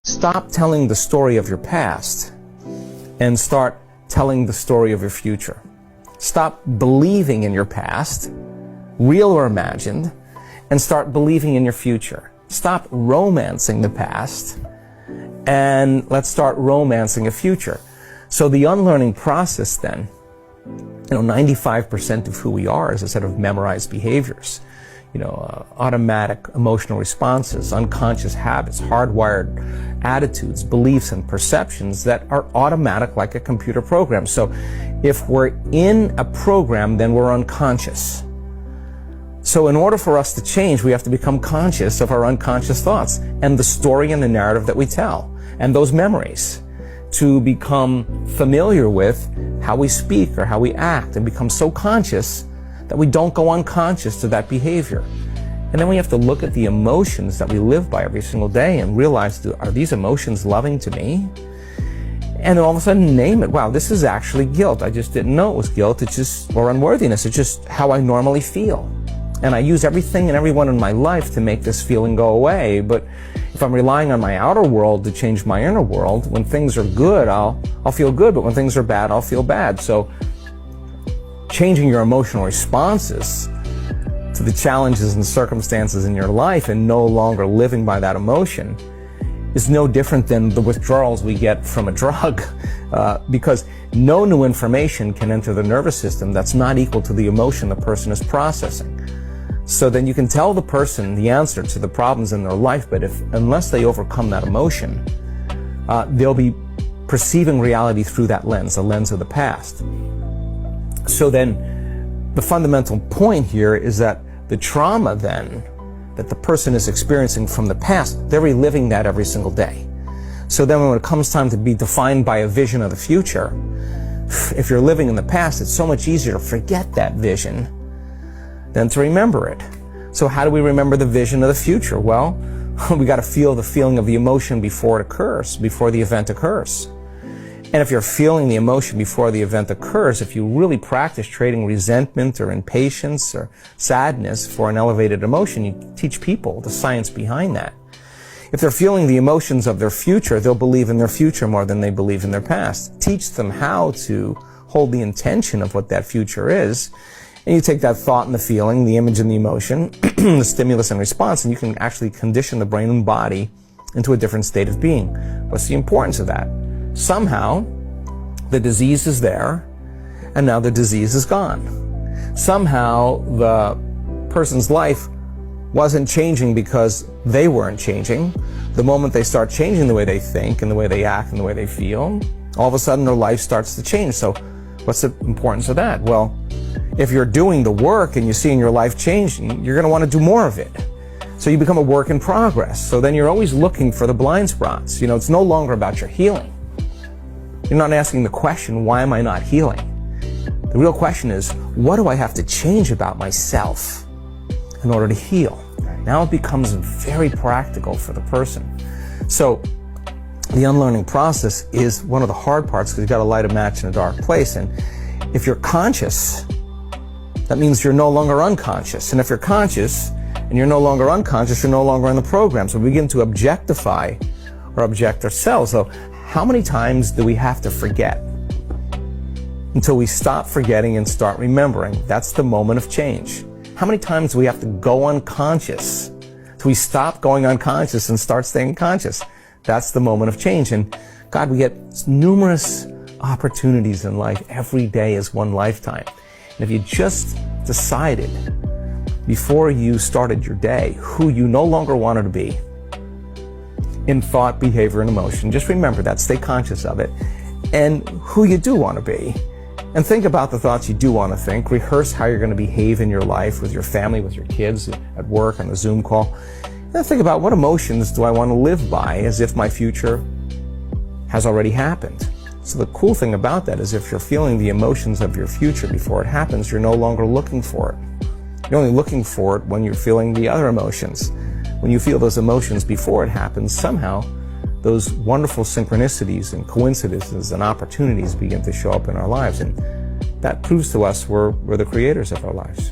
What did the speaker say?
Stop telling the story of your past and start telling the story of your future. Stop believing in your past, real or imagined, and start believing in your future. Stop romancing the past and let's start romancing a future. So the unlearning process then, 95% of who we are is a set of memorized behaviors. Automatic emotional responses, unconscious habits, hardwired attitudes, beliefs, and perceptions that are automatic like a computer program. So if we're in a program, then we're unconscious. So in order for us to change, we have to become conscious of our unconscious thoughts and the story and the narrative that we tell and those memories, to become familiar with how we speak or how we act and become so conscious that we don't go unconscious to that behavior. And then we have to look at the emotions that we live by every single day and realize, are these emotions loving to me? And then all of a sudden name it. Wow, this is actually guilt. I just didn't know it was guilt. Or unworthiness. It's just how I normally feel. And I use everything and everyone in my life to make this feeling go away. But if I'm relying on my outer world to change my inner world, when things are good, I'll feel good. But when things are bad, I'll feel bad. So changing your emotional responses to the challenges and circumstances in your life and no longer living by that emotion is no different than the withdrawals we get from a drug, because no new information can enter the nervous system that's not equal to the emotion the person is processing. So then you can tell the person the answer to the problems in their life, but unless they overcome that emotion, they'll be perceiving reality through that lens, the lens of the past. So then the fundamental point here is that the trauma then that the person is experiencing from the past, they're reliving that every single day. So then when it comes time to be defined by a vision of the future, if you're living in the past, it's so much easier to forget that vision than to remember it. So how do we remember the vision of the future? Well, we got to feel the feeling of the emotion before it occurs, before the event occurs. And if you're feeling the emotion before the event occurs, if you really practice trading resentment or impatience or sadness for an elevated emotion, you teach people the science behind that. If they're feeling the emotions of their future, they'll believe in their future more than they believe in their past. Teach them how to hold the intention of what that future is. And you take that thought and the feeling, the image and the emotion, the stimulus and response, and you can actually condition the brain and body into a different state of being. What's the importance of that? Somehow, the disease is there, and now the disease is gone. Somehow, the person's life wasn't changing because they weren't changing. The moment they start changing the way they think and the way they act and the way they feel, all of a sudden their life starts to change. So what's the importance of that? Well, if you're doing the work and you're seeing your life changing, you're going to want to do more of it. So you become a work in progress. So then you're always looking for the blind spots. It's no longer about your healing. You're not asking the question, why am I not healing? The real question is, what do I have to change about myself in order to heal? Now it becomes very practical for the person. So the unlearning process is one of the hard parts because you've got to light a match in a dark place. And if you're conscious, that means you're no longer unconscious. And if you're conscious and you're no longer unconscious, you're no longer in the program. So we begin to objectify or object ourselves. So how many times do we have to forget until we stop forgetting and start remembering? That's the moment of change. How many times do we have to go unconscious till we stop going unconscious and start staying conscious? That's the moment of change. And God, we get numerous opportunities in life. Every day is one lifetime. And if you just decided before you started your day who you no longer wanted to be in thought, behavior, and emotion, just remember that, stay conscious of it, and who you do want to be. And think about the thoughts you do want to think. Rehearse how you're going to behave in your life with your family, with your kids, at work, on a Zoom call. And think about, what emotions do I want to live by as if my future has already happened? So the cool thing about that is if you're feeling the emotions of your future before it happens, you're no longer looking for it. You're only looking for it when you're feeling the other emotions. When you feel those emotions before it happens, somehow those wonderful synchronicities and coincidences and opportunities begin to show up in our lives. And that proves to us we're the creators of our lives.